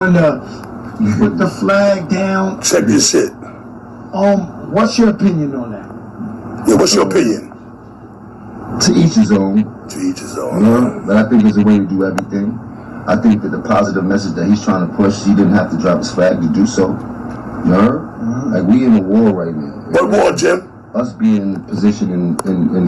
You put the flag down. Check this shit. What's your opinion on that? Yeah, what's your opinion? To each his own. To each his own. Yeah, but I think there's a way to do everything. I think that the positive message that he's trying to push, he didn't have to drop his flag to do so. You heard? Like, we in a war right now. What war, Jim? Us being in the position and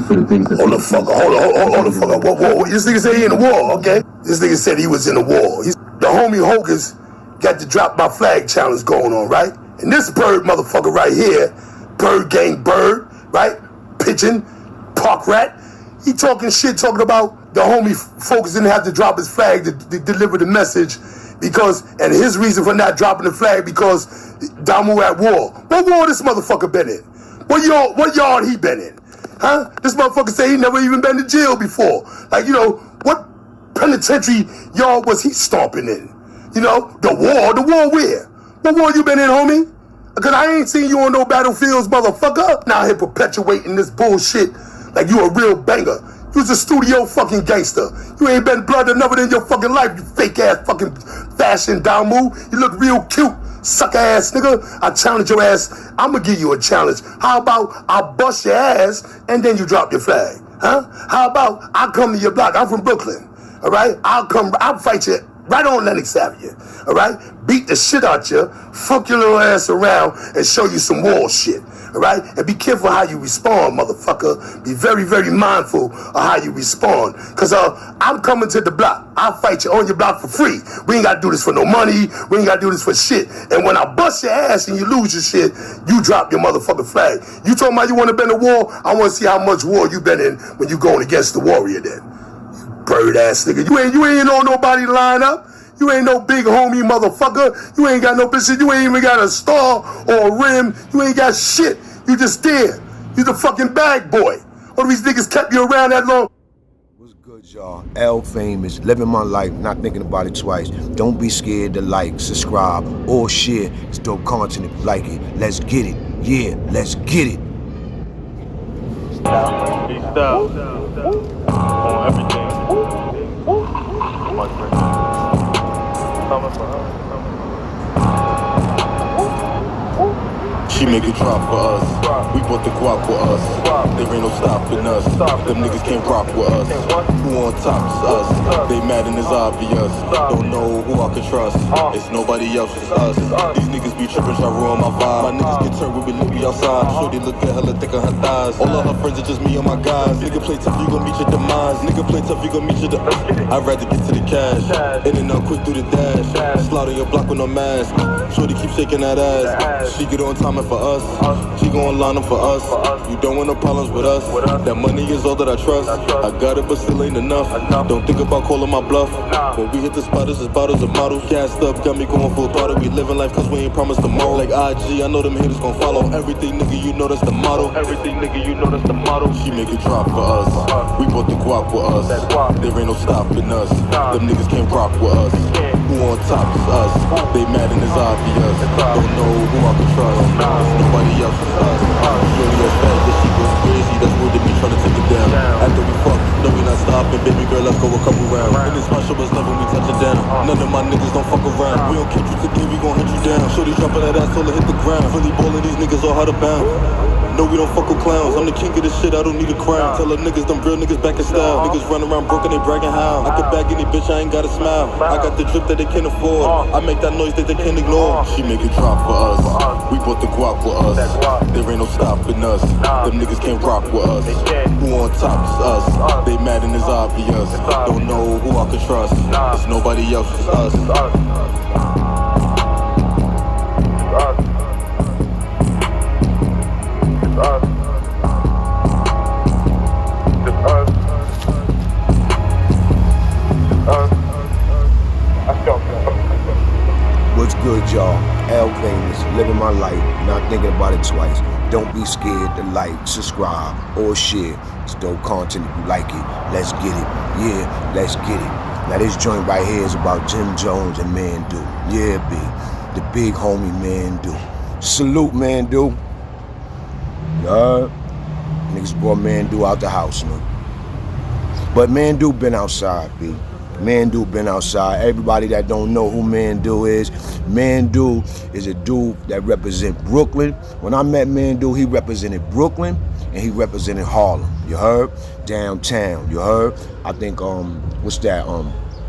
for the things that... Hold the fuck up. Whoa. This nigga said he in the war, okay? This nigga said he was in the war. The homie Hogan's got the drop my flag challenge going on, right? And this bird motherfucker right here, bird gang bird, right? Pigeon, park rat. He talking shit, talking about the homie Focus didn't have to drop his flag to deliver the message because, and his reason for not dropping the flag because Damu at war. What war this motherfucker been in? What yard he been in? Huh? This motherfucker say he never even been to jail before. Like, you know, what penitentiary yard was he stomping in? You know, the war where? What war you been in, homie? Because I ain't seen you on no battlefields, motherfucker. Now here perpetuating this bullshit like you a real banger. You was a studio fucking gangster. You ain't been blood another in your fucking life, you fake ass fucking fashion Damu. You look real cute, sucker ass nigga. I challenge your ass. I'ma give you a challenge. How about I bust your ass and then you drop your flag? Huh? How about I come to your block? I'm from Brooklyn. Alright? I'll fight you right on Lenox Avenue. Alright? Beat the shit out you, fuck your little ass around, and show you some wall shit. Alright? And be careful how you respond, motherfucker. Be very, very mindful of how you respond. Cause I'm coming to the block. I'll fight you on your block for free. We ain't gotta do this for no money. We ain't gotta do this for shit. And when I bust your ass and you lose your shit, you drop your motherfucking flag. You talking about you wanna been in war? I wanna see how much war you been in when you going against the warrior then. You bird ass nigga. You ain't on nobody line up. You ain't no big homie motherfucker. You ain't got no bitch. You ain't even got a star or a rim. You ain't got shit. You just there. You the fucking bag boy. All these niggas kept you around that long. What's good, y'all? L Famous, living my life, not thinking about it twice. Don't be scared to like, subscribe, or share. It's dope content if you like it. Let's get it. Yeah, let's get it. Peace out. On everything. Much better. Coming for her. She make it drop for us. We bought the guap for us. There ain't no stopping us. Them niggas can't rock with us. Who on top is us? They mad and it's obvious. Don't know who I can trust. It's nobody else, it's us. These niggas be tripping, try ruin my vibe. My niggas get turned when we look be outside. Shorty look at hella thick on her thighs. All of her friends are just me and my guys. Nigga play tough, you gon' meet your demise. Nigga play tough, you gon' meet your I'd rather get to the cash. In and out quick through the dash. Slide on your block with no mask. Shorty keep shaking that ass. She get on time for us, she gon' line up for us. You don't want no problems with us. That money is all that I trust. I got it, but still ain't enough. Don't think about calling my bluff. When we hit the spot, it's just bottles of models. Gassed up, got me going full throttle. We living life cause we ain't promised tomorrow. Like IG, I know them haters gon' follow. Everything, nigga, you know that's the motto. Everything, nigga, you know that's the motto. She make it drop for us. We bought the guap for us. There ain't no stopping us. Them niggas can't rock with us. Who on top is us? They mad and it's obvious. Don't know who I can trust. Nobody else is us. Shorty that fat, that she goes crazy. That's where they be trying to take it down. After we fuck, no we not stopping. Baby girl, let's go a couple rounds. And this my show is love when we touch it down. None of my niggas don't fuck around. We don't catch you today, we gon' hit you down. Shorty dropping that ass till it hit the ground. Fully ballin', these niggas all how to bounce. No, we don't fuck with clowns. I'm the king of this shit, I don't need a crown. Tell the niggas, them real niggas back in style. Niggas run around broke and they bragging how I can bag any bitch, I ain't gotta smile. I got the drip that they can't afford. I make that noise that they can't ignore. She make it drop for us. We bought the guap for us. There ain't no stopping us. Them niggas can't rock with us. Who on top is us? They mad and it's obvious. Don't know who I can trust. It's nobody else, it's us. What's good, y'all? L Famous, living my life, not thinking about it twice. Don't be scared to like, subscribe, or share. It's dope content if you like it. Let's get it. Yeah, let's get it. Now this joint right here is about Jim Jones and Mandu. Yeah, B. The big homie Mandu. Salute, Mandu. Niggas brought Mandu out the house, man. But Mandu been outside, B. Mandu been outside. Everybody that don't know who Mandu is a dude that represent Brooklyn. When I met Mandu, he represented Brooklyn and he represented Harlem. You heard? Downtown. You heard? I think what's that?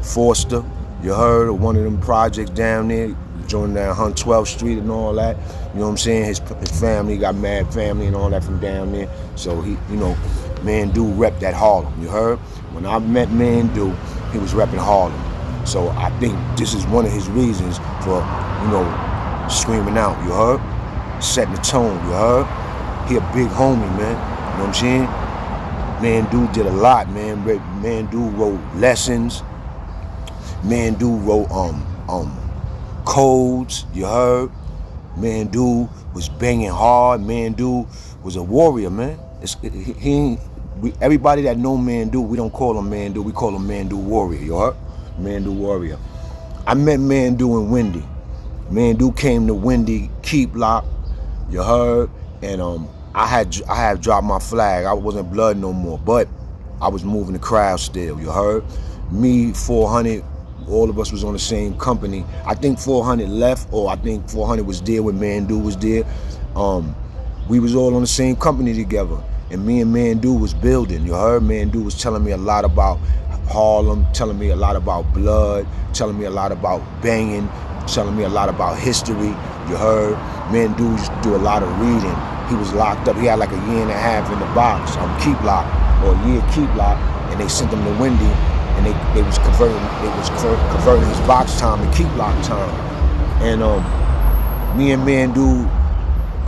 Forster. You heard? One of them projects down there, joining down 112th Street and all that. You know what I'm saying? His family got mad family and all that from down there. So he, you know, Mandu rep that Harlem. You heard? When I met Mandu, he was repping Harlem. So I think this is one of his reasons for, you know, screaming out, you heard? Setting the tone, you heard? He a big homie, man. You know what I'm saying? Mandu did a lot, man. Mandu wrote lessons. Mandu wrote codes, you heard? Mandu was banging hard. Mandu was a warrior, man. Everybody that know Mandu, we don't call him Mandu, we call him Mandu Warrior, you heard? Mandu Warrior. I met Mandu in Wendy. Mandu came to Wendy Keep Lock, you heard? And I had dropped my flag. I wasn't blood no more, but I was moving the crowd still, you heard? Me, 400, all of us was on the same company. I think 400 left, or I think 400 was there when Mandu was there. We was all on the same company together. And me and Mandu was building, you heard? Mandu was telling me a lot about Harlem, telling me a lot about blood, telling me a lot about banging, telling me a lot about history, you heard? Mandu used to do a lot of reading. He was locked up. He had like a year and a half in the box, Keep Lock, or a year Keep Lock, and they sent him to Wendy, and they was converting his box time to Keep Lock time. And me and Mandu,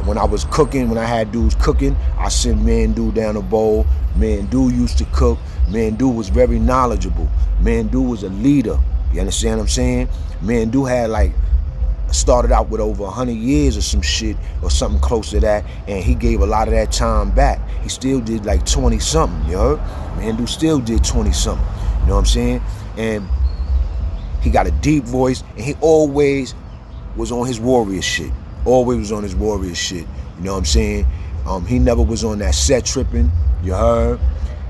when I was cooking, when I had dudes cooking, I sent Mandu down a bowl. Mandu used to cook. Mandu was very knowledgeable. Mandu was a leader. You understand what I'm saying? Mandu had started out with over 100 years or some shit, or something close to that, and he gave a lot of that time back. He still did like 20 something, you heard? Mandu still did 20 something, you know what I'm saying? And he got a deep voice, and he always was on his warrior shit. Always was on his warrior shit, you know what I'm saying? He never was on that set tripping, you heard?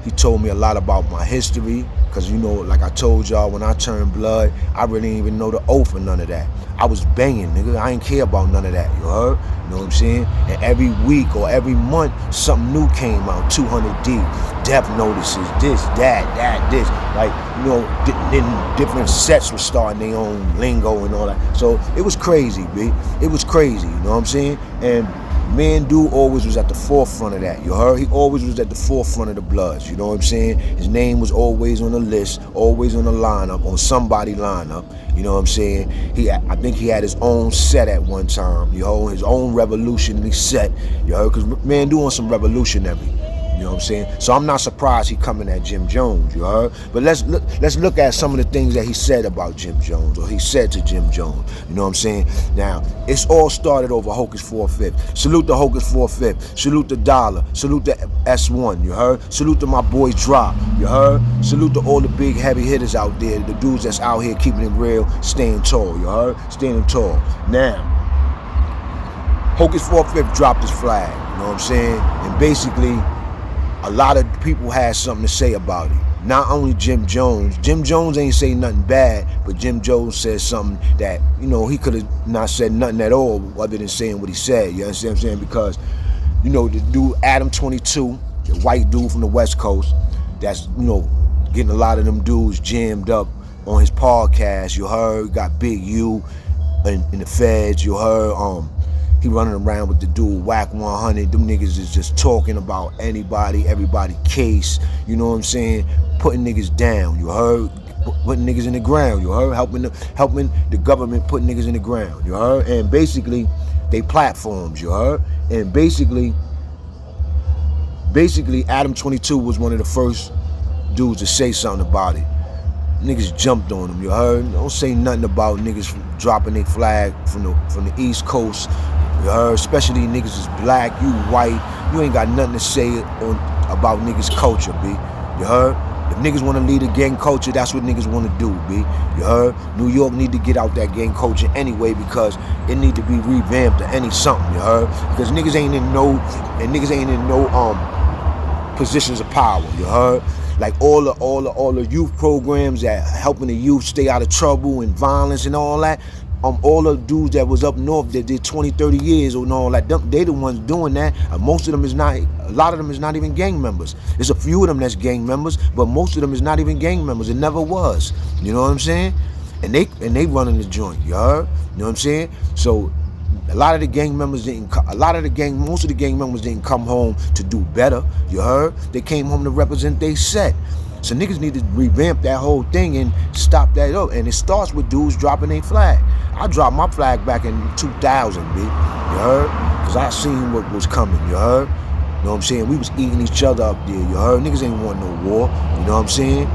He told me a lot about my history, because, you know, like I told y'all, when I turned blood, I really didn't even know the oath or none of that. I was banging, nigga. I ain't care about none of that, you heard? You know what I'm saying? And every week or every month, something new came out, 200 deep, death notices, this, that, this. Like, you know, then different sets were starting their own lingo and all that. So it was crazy, B. It was crazy, you know what I'm saying? And Mandu always was at the forefront of that, you heard? He always was at the forefront of the Bloods, you know what I'm saying? His name was always on the list, always on the lineup, on somebody lineup, you know what I'm saying? I think he had his own set at one time, you know, his own revolutionary set, you heard? Because Mandu on some revolutionary, you know what I'm saying? So I'm not surprised he coming at Jim Jones, you heard? But let's look at some of the things that he said about Jim Jones, or he said to Jim Jones, you know what I'm saying? Now, it's all started over Hocus 4/5. Salute the Hocus 4/5. Salute the Dollar. Salute the S1, you heard? Salute to my boy Drop, you heard? Salute to all the big heavy hitters out there, the dudes that's out here keeping it real, staying tall, you heard? Standing tall. Now, Hocus 4/5 dropped his flag, you know what I'm saying? And basically, a lot of people had something to say about it. Not only Jim Jones. Jim Jones ain't say nothing bad, but Jim Jones said something that, you know, he could have not said nothing at all other than saying what he said. You understand what I'm saying? Because, you know, the dude, Adam 22, the white dude from the West Coast, that's, you know, getting a lot of them dudes jammed up on his podcast. You heard, got Big U in the feds. You heard, he running around with the dude Whack 100. Them niggas is just talking about everybody case. You know what I'm saying? Putting niggas down. You heard? Putting niggas in the ground. You heard? Helping the government put niggas in the ground. You heard? And basically, they platforms. You heard? And basically, Adam 22 was one of the first dudes to say something about it. Niggas jumped on him, you heard? Don't say nothing about niggas dropping their flag from the East Coast, you heard? Especially niggas is black, you white, you ain't got nothing to say about niggas' culture, B. You heard? If niggas want to lead a gang culture, that's what niggas want to do, B. You heard? New York need to get out that gang culture anyway, because it need to be revamped or any something, you heard? Because niggas ain't in no positions of power, you heard? Like all the youth programs that helping the youth stay out of trouble and violence and all that. All the dudes that was up north that did 20, 30 years and all that, they the ones doing that. Most of them is not, a lot of them is not even gang members. There's a few of them that's gang members, but most of them is not even gang members. It never was. You know what I'm saying? And they running the joint, you heard? You know what I'm saying? So a lot of the gang members didn't, most of the gang members didn't come home to do better, you heard? They came home to represent their set. So niggas need to revamp that whole thing and stop that up. And it starts with dudes dropping their flag. I dropped my flag back in 2000, B. You heard? Because I seen what was coming, you heard? You know what I'm saying? We was eating each other up there, you heard? Niggas ain't want no war, you know what I'm saying?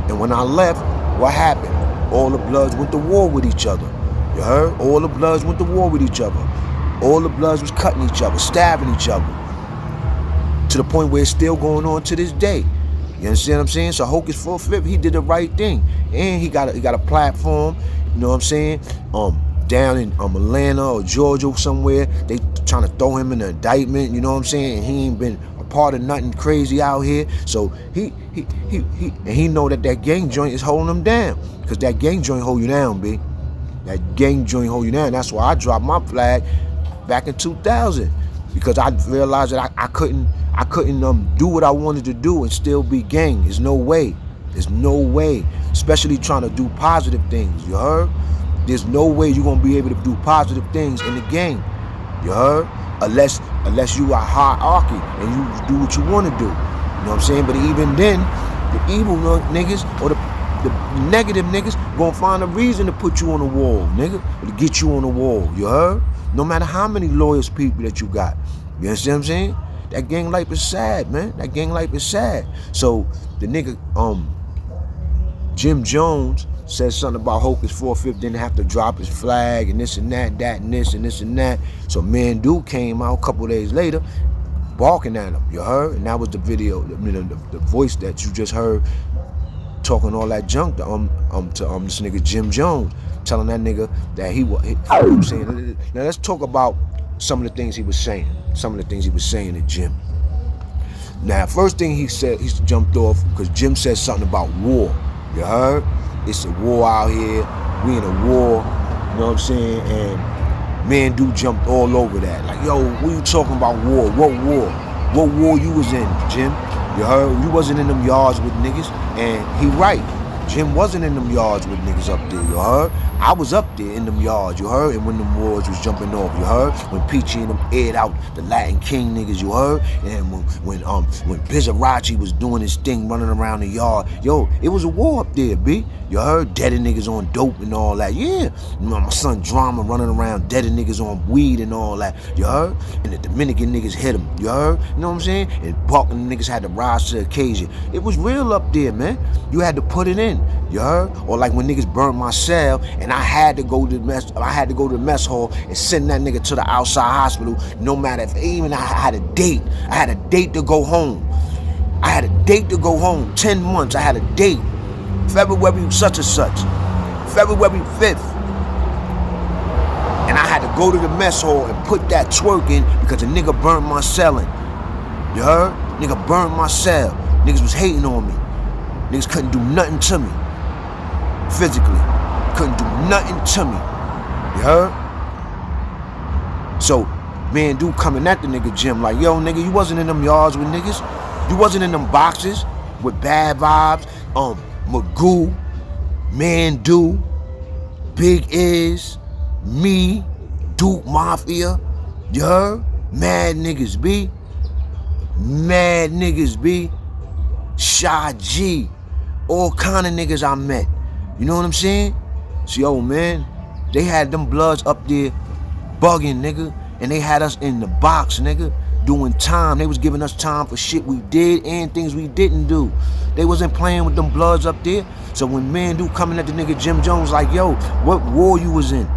And when I left, what happened? All the Bloods went to war with each other. You heard? All the Bloods went to war with each other. All the Bloods was cutting each other, stabbing each other. To the point where it's still going on to this day. You understand what I'm saying? So Hocus 4/5, he did the right thing. And he got a platform, you know what I'm saying? Down in Atlanta or Georgia somewhere, they trying to throw him in an indictment, you know what I'm saying? And he ain't been a part of nothing crazy out here. So he know that gang joint is holding him down. Because that gang joint hold you down, B. That gang joint hold you down. That's why I dropped my flag back in 2000. Because I realized that I couldn't do what I wanted to do and still be gang. There's no way. There's no way. Especially trying to do positive things, you heard? There's no way you're gonna be able to do positive things in the gang, you heard? Unless you are hierarchy and you do what you want to do. You know what I'm saying? But even then, the evil niggas or the negative niggas gonna find a reason to put you on the wall, nigga, to get you on the wall, you heard? No matter how many lawyers people that you got. You understand what I'm saying? That gang life is sad, man. That gang life is sad. So the nigga, Jim Jones said something about Hocus 4/5 didn't have to drop his flag and this and that and this and this and that. So Mandu came out a couple days later, barking at him. You heard? And that was the video, the voice that you just heard talking all that junk to this nigga Jim Jones, telling that nigga that he was saying. Now let's talk about some of the things he was saying. Some of the things he was saying to Jim. Now, first thing he said, he jumped off because Jim said something about war. You heard? It's a war out here. We in a war. You know what I'm saying? And Mandu jumped all over that. Like, yo, what you talking about war? What war? What war you was in, Jim? You heard? You wasn't in them yards with niggas. And he right. Jim wasn't in them yards with niggas up there, you heard? I was up there in them yards, you heard? And when them wars was jumping off, you heard? When Peachy and them aired out the Latin King niggas, you heard? And when Bizarrachi was doing his thing, running around the yard, yo, it was a war up there, B. You heard? Deaded niggas on dope and all that, yeah. My son Drama running around, deaded niggas on weed and all that, you heard? And the Dominican niggas hit him, you heard? You know what I'm saying? And Balkan niggas had to rise to the occasion. It was real up there, man. You had to put it in. You heard? Or like when niggas burned my cell and I had to go to the mess hall and send that nigga to the outside hospital, no matter if even I had a date. I had a date to go home. 10 months, I had a date. February such and such. February 5th. And I had to go to the mess hall and put that twerk in because a nigga burned my cell in. You heard? Nigga burned my cell. Niggas was hating on me. Niggas couldn't do nothing to me. Physically. Couldn't do nothing to me. You heard? So, Mandu coming at the nigga Jim like, yo, nigga, you wasn't in them yards with niggas. You wasn't in them boxes with bad vibes. Magoo, Mandu, Big Iz, me, Duke Mafia. You heard? Mad niggas, B. Mad niggas, B. Shy G. All kind of niggas I met. You know what I'm saying? So, yo, man, they had them Bloods up there bugging, nigga. And they had us in the box, nigga, doing time. They was giving us time for shit we did and things we didn't do. They wasn't playing with them Bloods up there. So when Mandu coming at the nigga Jim Jones like, yo, what war you was in?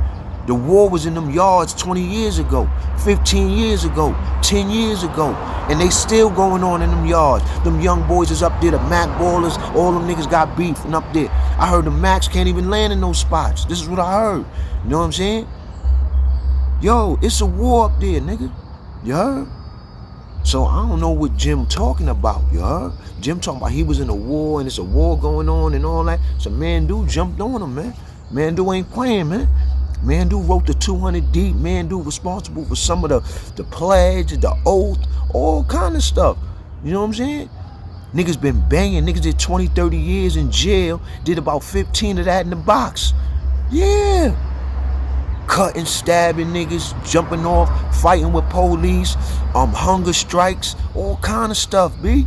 The war was in them yards 20 years ago, 15 years ago, 10 years ago. And they still going on in them yards. Them young boys is up there, the Mac ballers, all them niggas got beef and up there. I heard the Macs can't even land in those spots. This is what I heard. You know what I'm saying? Yo, it's a war up there, nigga. You heard? So I don't know what Jim talking about, you heard? Jim talking about he was in a war and it's a war going on and all that. So Mandu jumped on him, man. Mandu ain't playing, man. Mandu wrote the 200 Deep. Mandu responsible for some of the pledge, the oath, all kind of stuff. You know what I'm saying? Niggas been banging. Niggas did 20, 30 years in jail. Did about 15 of that in the box. Yeah. Cutting, stabbing niggas, jumping off, fighting with police, hunger strikes, all kind of stuff, B.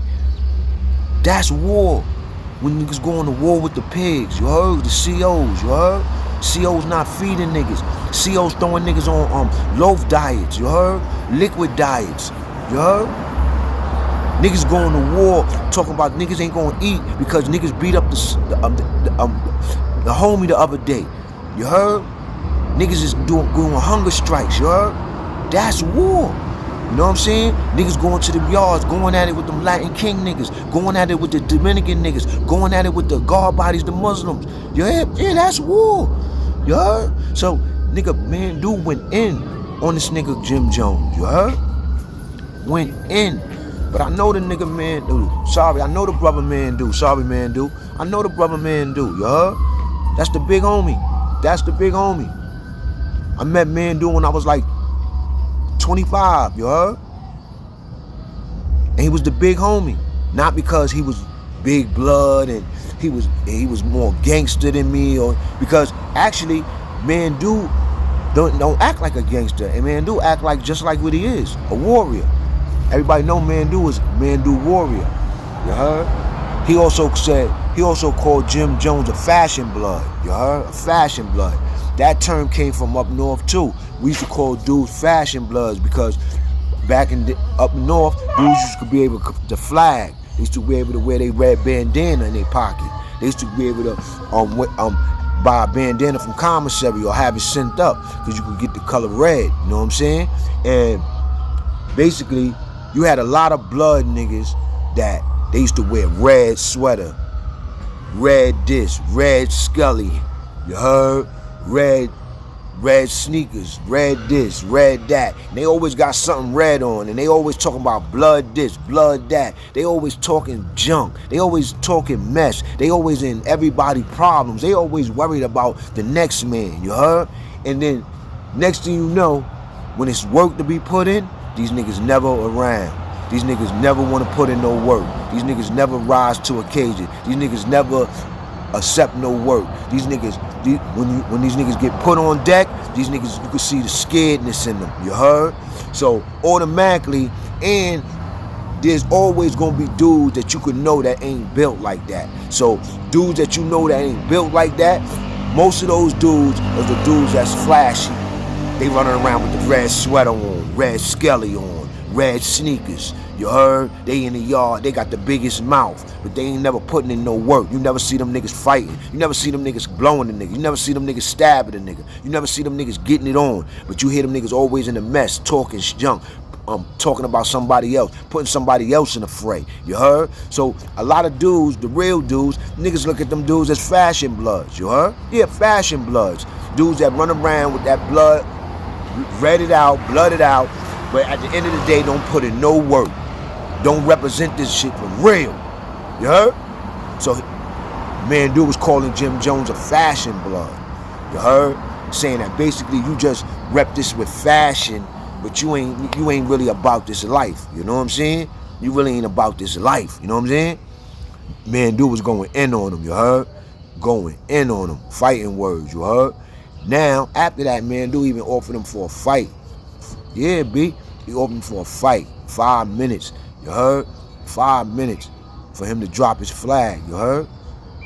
That's war. When niggas going to war with the pigs, you heard? The COs, you heard? COs not feeding niggas. COs throwing niggas on loaf diets, you heard? Liquid diets, you heard? Niggas going to war, talking about niggas ain't gonna eat because niggas beat up the homie the other day, you heard? Niggas is doing hunger strikes, you heard? That's war. You know what I'm saying? Niggas going to the yards, going at it with them Latin King niggas, going at it with the Dominican niggas, going at it with the guard bodies, the Muslims. You heard? Yeah, that's war. You heard? So, nigga, Mandu went in on this nigga Jim Jones, you heard? Went in. But I know the nigga Mandu. Sorry, I know the brother Mandu. Sorry, Mandu. I know the brother Mandu, you heard? That's the big homie. That's the big homie. I met Mandu when I was like 25, you heard? And he was the big homie. Not because he was big blood and he was more gangster than me, or because actually Mandu don't act like a gangster, and Mandu act like just like what he is, a warrior. Everybody know Mandu is Mandu warrior. You heard? He also called Jim Jones a fashion blood. You heard? A fashion blood. That term came from up north too. We used to call dudes fashion bloods because back up north, dudes used to be able to flag. They used to be able to wear their red bandana in their pocket. They used to be able to buy a bandana from commissary or have it sent up because you could get the color red. You know what I'm saying? And basically, you had a lot of blood niggas that they used to wear red sweater, red this, red Scully. You heard? Red sneakers, red this, red that. And they always got something red on, and they always talking about blood this, blood that. They always talking junk. They always talking mess. They always in everybody problems. They always worried about the next man, you heard? And then next thing you know, when it's work to be put in, these niggas never around. These niggas never want to put in no work. These niggas never rise to occasion. These niggas never accept no work. These niggas, when these niggas get put on deck, these niggas, you can see the scaredness in them, you heard? So automatically, and there's always gonna be dudes that you could know that ain't built like that. So dudes that you know that ain't built like that, most of those dudes are the dudes that's flashy. They running around with the red sweater on, red skelly on, red sneakers. You heard? They in the yard, they got the biggest mouth, but they ain't never putting in no work. You never see them niggas fighting. You never see them niggas blowing the nigga. You never see them niggas stabbing the nigga. You never see them niggas getting it on. But you hear them niggas always in the mess, talking junk, talking about somebody else, putting somebody else in the fray. You heard? So a lot of dudes, the real dudes, niggas look at them dudes as fashion bloods. You heard? Yeah, fashion bloods. Dudes that run around with that blood, red it out, blood it out, but at the end of the day, don't put in no work. Don't represent this shit for real. You heard? So Mandu was calling Jim Jones a fashion blood. You heard? Saying that basically you just rep this with fashion, but you ain't really about this life. You know what I'm saying? You really ain't about this life. You know what I'm saying? Mandu was going in on him, you heard? Going in on him. Fighting words, you heard? Now, after that, Mandu even offered him for a fight. Yeah, B. He offered him for a fight. 5 minutes. You heard? 5 minutes for him to drop his flag. You heard?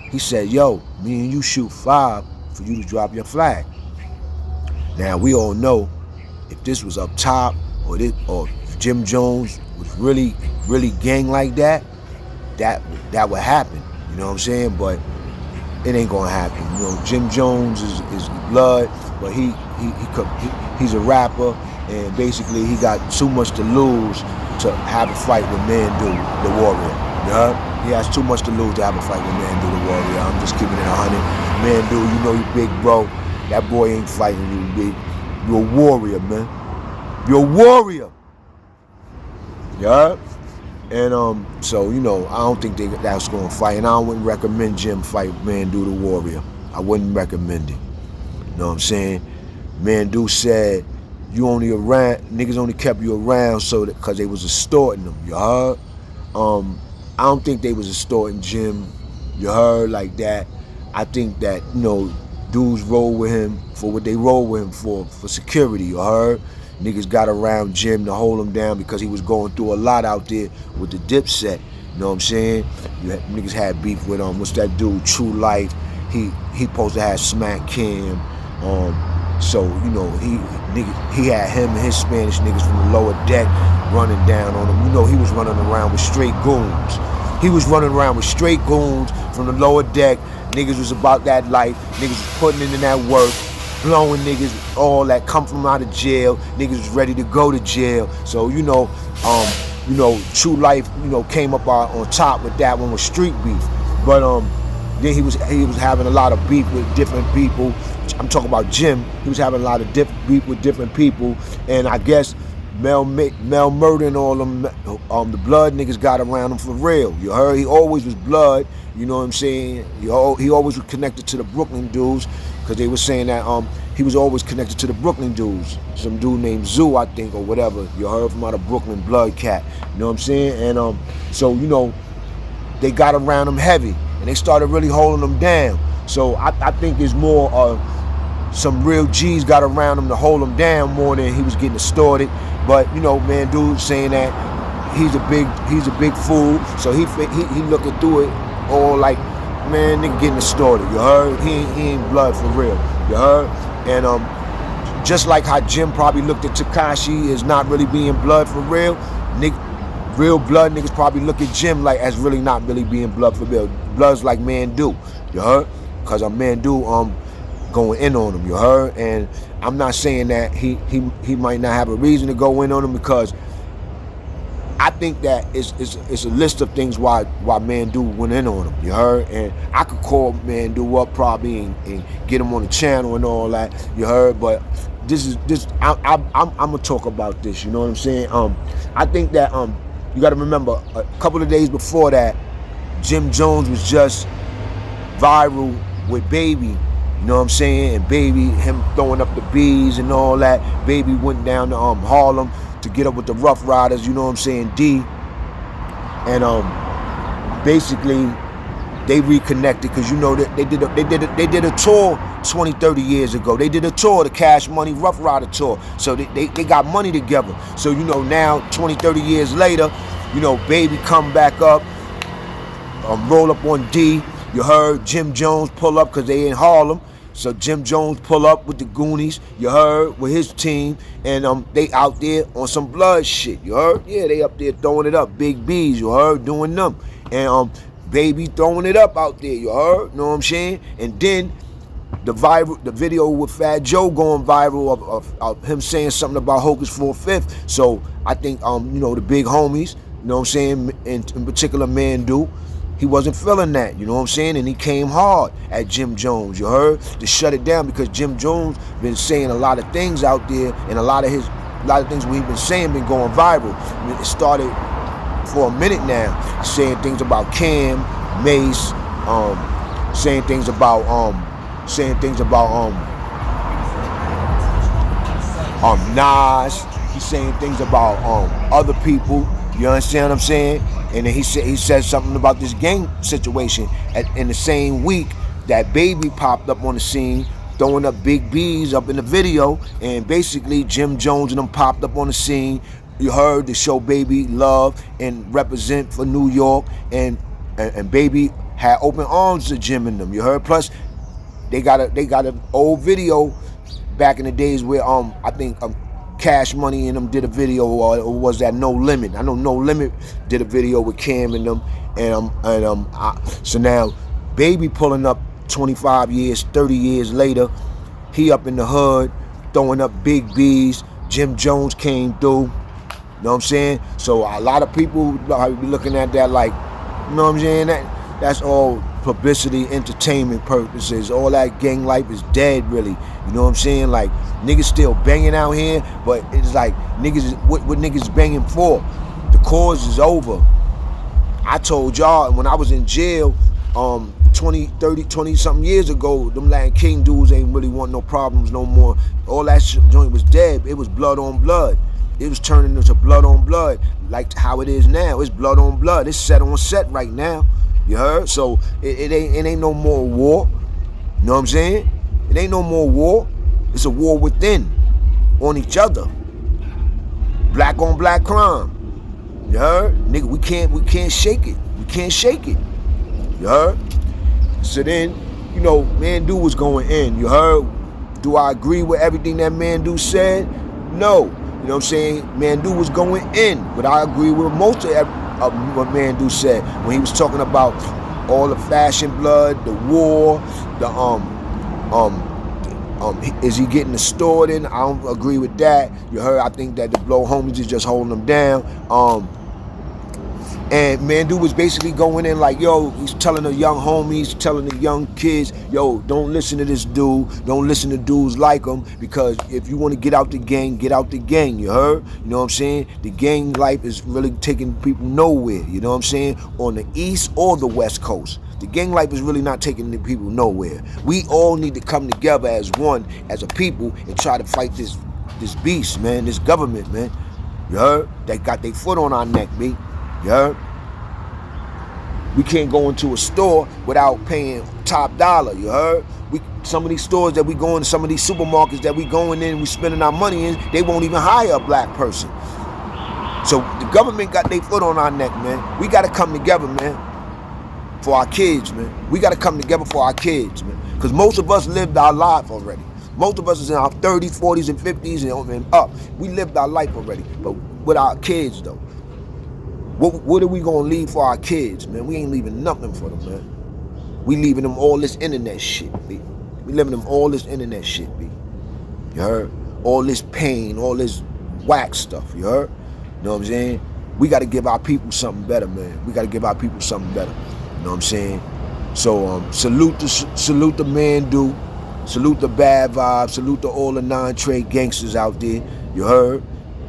He said, yo, me and you shoot 5 for you to drop your flag. Now, we all know if this was up top or if Jim Jones was really, really gang like that, that would happen. You know what I'm saying? But it ain't gonna happen. You know, Jim Jones is blood, but he's a rapper, and basically he got too much to lose to have a fight with Mandu, the warrior. You heard? He has too much to lose to have a fight with Mandu, the warrior. I'm just keeping it 100. Mandu, you know you big bro. That boy ain't fighting you, big. You're a warrior, man. You're a warrior. You heard? And so you know, I don't think that's gonna fight, and I wouldn't recommend Jim fight Mandu the Warrior. I wouldn't recommend it. You know what I'm saying? Mandu said you only around, niggas only kept you around so that because they was extorting them. You heard? I don't think they was extorting Jim. You heard like that. I think that you know dudes roll with him for what they roll with him for security. You heard? Niggas got around Jim to hold him down because he was going through a lot out there with the Dipset. You know what I'm saying? Niggas had beef with what's that dude? True Life. He supposed to have Smack Cam. So you know he had him and his Spanish niggas from the lower deck running down on him. You know he was running around with straight goons. He was running around with straight goons from the lower deck. Niggas was about that life. Niggas was putting in that work, blowing niggas all that come from out of jail. Niggas was ready to go to jail. So you know, True Life, you know, came up on top with that one with street beef. But then he was having a lot of beef with different people. I'm talking about Jim. He was having a lot of beef with different people, and I guess Mel Murder and all them, the blood niggas got around him for real. You heard? He always was blood. You know what I'm saying? He always was connected to the Brooklyn dudes, because they were saying that he was always connected to the Brooklyn dudes. Some dude named Zoo, I think, or whatever. You heard from out of Brooklyn, Blood Cat. You know what I'm saying? And so you know, they got around him heavy, and they started really holding him down. So I think it's more some real G's got around him to hold him down more than he was getting extorted. But you know, man, dude saying that he's a big fool, so he looking through it all like, man, nigga getting extorted. You heard? He ain't blood for real. You heard? And just like how Jim probably looked at Tekashi as not really being blood for real, real blood niggas probably look at Jim like as really not really being blood for real. Blood's like Mandu. You heard? Because Mandu going in on him, you heard? And I'm not saying that he might not have a reason to go in on him, because I think that it's a list of things why Mandu went in on him, you heard? And I could call Mandu up probably and get him on the channel and all that, you heard? But I'm gonna talk about this, you know what I'm saying? I think that you gotta remember, a couple of days before that, Jim Jones was just viral with Baby. You know what I'm saying? And Baby, him throwing up the bees and all that. Baby went down to Harlem to get up with the Rough Riders, you know what I'm saying, D. And basically they reconnected, because you know that they did a tour 20, 30 years ago. They did a tour, the Cash Money Rough Rider tour. So they got money together. So you know, now 20, 30 years later, you know, Baby come back up, roll up on D. You heard? Jim Jones pull up because they in Harlem. So Jim Jones pull up with the Goonies, you heard, with his team, and they out there on some blood shit, you heard? Yeah, they up there throwing it up. Big B's, you heard, doing them. And Baby throwing it up out there, you heard? You know what I'm saying? And then the video with Fat Joe going viral of him saying something about Hocus for a Fifth. So I think you know, the big homies, you know what I'm saying, in particular Mandu, he wasn't feeling that, you know what I'm saying? And he came hard at Jim Jones, you heard? To shut it down, because Jim Jones been saying a lot of things out there, and a lot of things what he been saying been going viral. I mean, it started for a minute now, saying things about Cam, Mace, saying things about Nas. He's saying things about other people. You understand what I'm saying? And then he said something about this gang situation in the same week that Baby popped up on the scene, throwing up big B's up in the video, and basically Jim Jones and them popped up on the scene. You heard, to show Baby love and represent for New York, and Baby had open arms to Jim and them. You heard? Plus, they got an old video back in the days where I think Cash Money and them did a video, or was that No Limit? I know No Limit did a video with Cam and them, so now Baby pulling up 25 years, 30 years later, he up in the hood throwing up big B's. Jim Jones came through, you know what I'm saying? So a lot of people be looking at that like, you know what I'm saying? That's all publicity, entertainment purposes. All that gang life is dead, really. You know what I'm saying? Like, niggas still banging out here, but it's like, niggas, what niggas banging for? The cause is over. I told y'all when I was in jail 20 something years ago, them Latin King dudes ain't really want no problems no more. All that joint was dead. It was blood on blood. It was turning into blood on blood, like how it is now. It's blood on blood. It's set on set right now. You heard? So it ain't no more war. You know what I'm saying? It ain't no more war. It's a war within, on each other. Black on black crime. You heard? Nigga, we can't shake it. We can't shake it. You heard? So then, you know, Mandu was going in. You heard? Do I agree with everything that Mandu said? No. You know what I'm saying? Mandu was going in. But I agree with most of what Mandu said when he was talking about all the fashion blood, the war, the is he getting extorted? I don't agree with that. You heard? I think that the blow homies is just holding them down. And Mandu was basically going in like, yo, he's telling the young homies, telling the young kids, yo, don't listen to this dude. Don't listen to dudes like him, because if you want to get out the gang, get out the gang, you heard? You know what I'm saying? The gang life is really taking people nowhere, you know what I'm saying? On the East or the West Coast. The gang life is really not taking the people nowhere. We all need to come together as one, as a people, and try to fight this beast, man, this government, man. You heard? They got their foot on our neck, B. You heard? We can't go into a store without paying top dollar, you heard? Some of these stores that we go in, some of these supermarkets that we going in, we spending our money in, they won't even hire a black person. So the government got their foot on our neck, man. We got to come together, man, for our kids, man. We got to come together for our kids, man. Because most of us lived our life already. Most of us is in our 30s, 40s, and 50s and up. We lived our life already. But with our kids, though, what are we going to leave for our kids, man? We ain't leaving nothing for them, man. We leaving them all this internet shit, B. We leaving them all this internet shit, B. You heard? All this pain, all this whack stuff, you heard? You know what I'm saying? We got to give our people something better, man. We got to give our people something better. You know what I'm saying? So salute the Mandu, salute the bad vibes, salute to all the non-trade gangsters out there. You heard?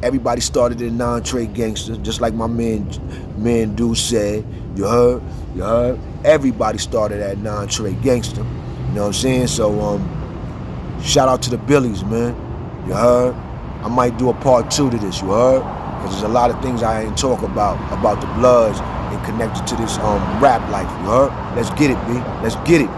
Everybody started in non-trade gangsters, just like my man Mandu said. You heard? You heard? Everybody started at non-trade gangster. You know what I'm saying? So shout out to the Billies, man. You heard? I might do a part 2 to this. You heard? Because there's a lot of things I ain't talk about the Bloods and connected to this rap life. You heard? Let's get it, B. Let's get it.